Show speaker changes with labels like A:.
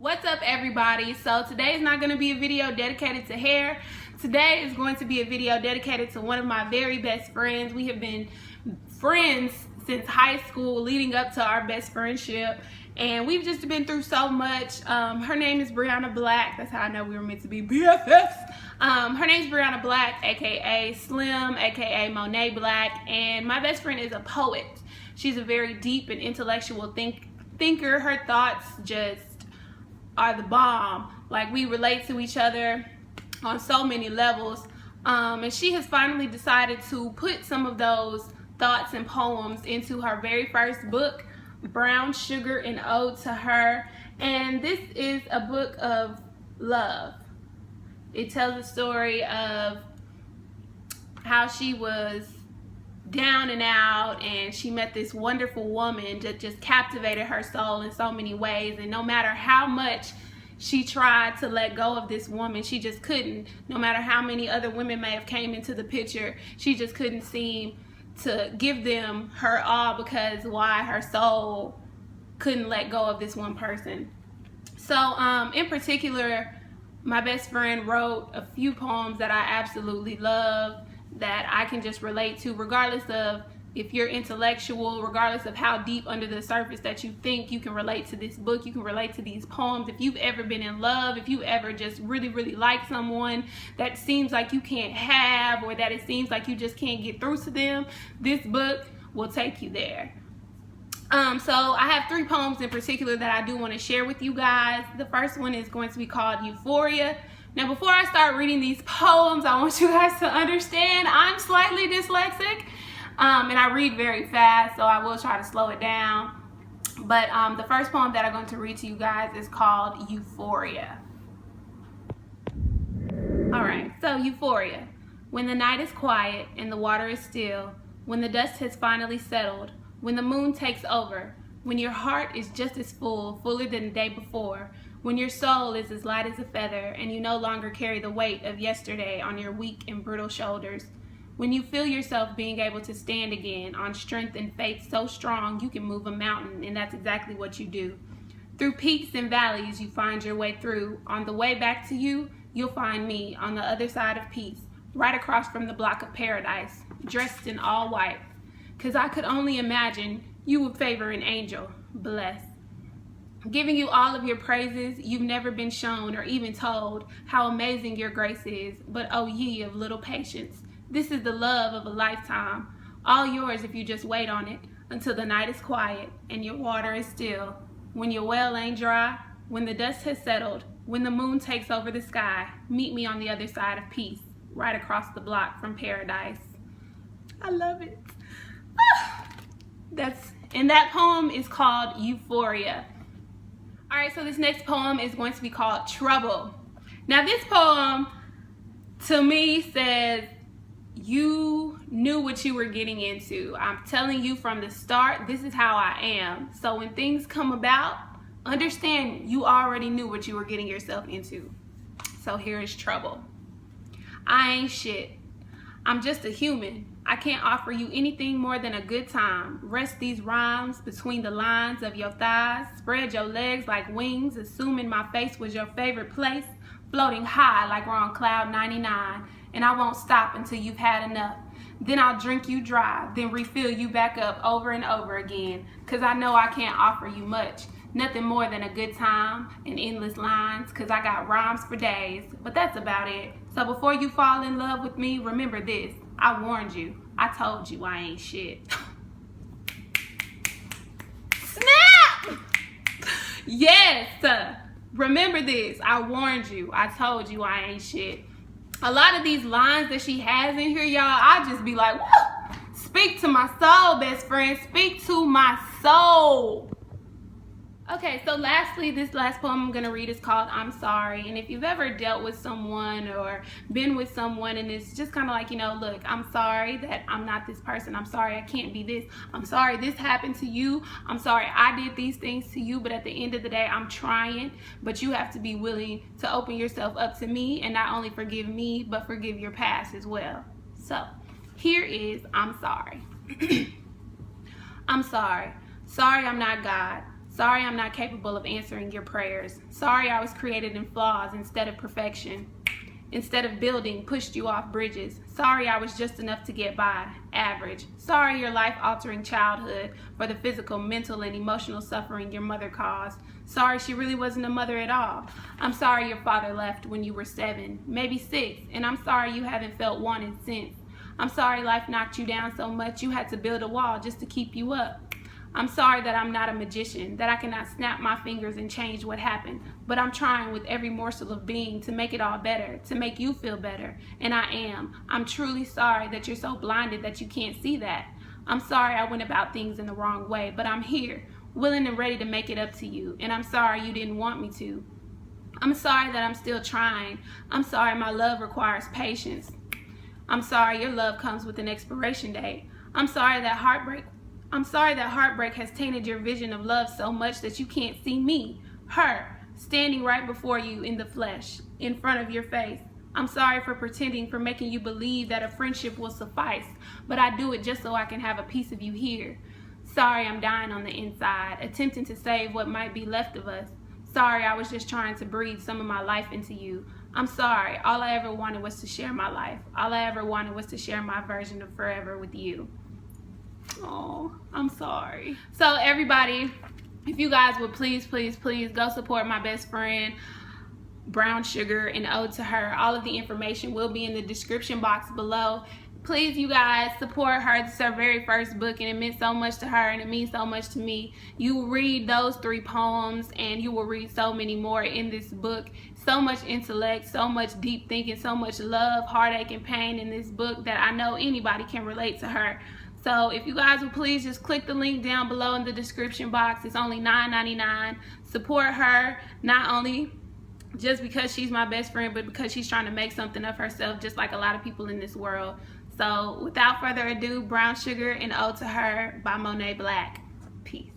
A: What's up, everybody? So today is not going to be a video dedicated to hair. Today is going to be a video dedicated to one of my very best friends. We have been friends since high school, leading up to our best friendship, and we've just been through so much. Her name is Brianna Black. That's how I know we were meant to be BFFs. Her name is Brianna Black, aka Slim, aka Monet Black, and my best friend is a poet. She's a very deep and intellectual thinker. Her thoughts just are the bomb. Like, we relate to each other on so many levels, and she has finally decided to put some of those thoughts and poems into her very first book, Brown Sugar, an Ode to Her. And this is a book of love. It tells the story of how she was down and out, and she met this wonderful woman that just captivated her soul in so many ways, and no matter how much she tried to let go of this woman, she just couldn't. No matter how many other women may have came into the picture, she just couldn't seem to give them her all, because why? Her soul couldn't let go of this one person. So in particular, my best friend wrote a few poems that I absolutely love, that I can just relate to, regardless of if you're intellectual, regardless of how deep under the surface that you think. You can relate to this book, you can relate to these poems. If you've ever been in love, if you ever just really like someone that seems like you can't have, or that it seems like you just can't get through to them, this book will take you there. So I have three poems in particular that I do want to share with you guys. The first one is going to be called Euphoria. Now, before I start reading these poems, I want you guys to understand I'm slightly dyslexic, and I read very fast, so I will try to slow it down. But the first poem that I'm going to read to you guys is called Euphoria. All right, so Euphoria. When the night is quiet and the water is still, when the dust has finally settled, when the moon takes over, when your heart is just as fuller than the day before, when your soul is as light as a feather and you no longer carry the weight of yesterday on your weak and brittle shoulders, when you feel yourself being able to stand again on strength and faith so strong you can move a mountain, and that's exactly what you do. Through peaks and valleys you find your way through. On the way back to you, you'll find me on the other side of peace, right across from the block of paradise, dressed in all white. 'Cause I could only imagine you would favor an angel, bless. Giving you all of your praises, you've never been shown or even told how amazing your grace is. But oh ye of little patience, this is the love of a lifetime, all yours if you just wait on it until the night is quiet and your water is still, when your well ain't dry, when the dust has settled, when the moon takes over the sky. Meet me on the other side of peace, right across the block from paradise. I love it. And that poem is called Euphoria. All right, so this next poem is going to be called Trouble. Now, this poem to me says you knew what you were getting into. I'm telling you from the start, this is how I am. So when things come about, understand you already knew what you were getting yourself into. So here is Trouble. I ain't shit. I'm just a human. I can't offer you anything more than a good time. Rest these rhymes between the lines of your thighs. Spread your legs like wings, assuming my face was your favorite place. Floating high like we're on cloud 99. And I won't stop until you've had enough. Then I'll drink you dry, then refill you back up over and over again. 'Cause I know I can't offer you much. Nothing more than a good time and endless lines, 'cause I got rhymes for days. But that's about it. So before you fall in love with me, remember this. I warned you. I told you I ain't shit. Snap! Yes! Remember this. I warned you. I told you I ain't shit. A lot of these lines that she has in here, y'all, I just be like, whoa! Speak to my soul, best friend. Speak to my soul. Okay, so lastly, this last poem I'm going to read is called I'm Sorry. And if you've ever dealt with someone or been with someone and it's just kind of like, you know, look, I'm sorry that I'm not this person. I'm sorry I can't be this. I'm sorry this happened to you. I'm sorry I did these things to you. But at the end of the day, I'm trying. But you have to be willing to open yourself up to me and not only forgive me, but forgive your past as well. So here is I'm Sorry. I'm sorry. Sorry I'm not God. Sorry I'm not capable of answering your prayers. Sorry I was created in flaws instead of perfection. Instead of building, pushed you off bridges. Sorry I was just enough to get by, average. Sorry your life-altering childhood for the physical, mental, and emotional suffering your mother caused. Sorry she really wasn't a mother at all. I'm sorry your father left when you were 7, maybe 6, and I'm sorry you haven't felt wanted since. I'm sorry life knocked you down so much you had to build a wall just to keep you up. I'm sorry that I'm not a magician, that I cannot snap my fingers and change what happened, but I'm trying with every morsel of being to make it all better, to make you feel better, and I am. I'm truly sorry that you're so blinded that you can't see that. I'm sorry I went about things in the wrong way, but I'm here, willing and ready to make it up to you, and I'm sorry you didn't want me to. I'm sorry that I'm still trying. I'm sorry my love requires patience. I'm sorry your love comes with an expiration date. I'm sorry that heartbreak has tainted your vision of love so much that you can't see me, her, standing right before you in the flesh, in front of your face. I'm sorry for pretending, for making you believe that a friendship will suffice, but I do it just so I can have a piece of you here. Sorry I'm dying on the inside, attempting to save what might be left of us. Sorry I was just trying to breathe some of my life into you. I'm sorry, all I ever wanted was to share my life. All I ever wanted was to share my version of forever with you. Oh, I'm sorry. So everybody, if you guys would please go support my best friend, Brown Sugar, and Ode to Her. All of the information will be in the description box below. Please, you guys, support her. This is her very first book, and it meant so much to her, and it means so much to me. You will read those 3 poems, and you will read so many more in this book. So much intellect, so much deep thinking, so much love, heartache, and pain in this book that I know anybody can relate to her. So if you guys would please just click the link down below in the description box. It's only $9.99. Support her, not only just because she's my best friend, but because she's trying to make something of herself, just like a lot of people in this world. So without further ado, Brown Sugar and Ode to Her by Monet Black. Peace.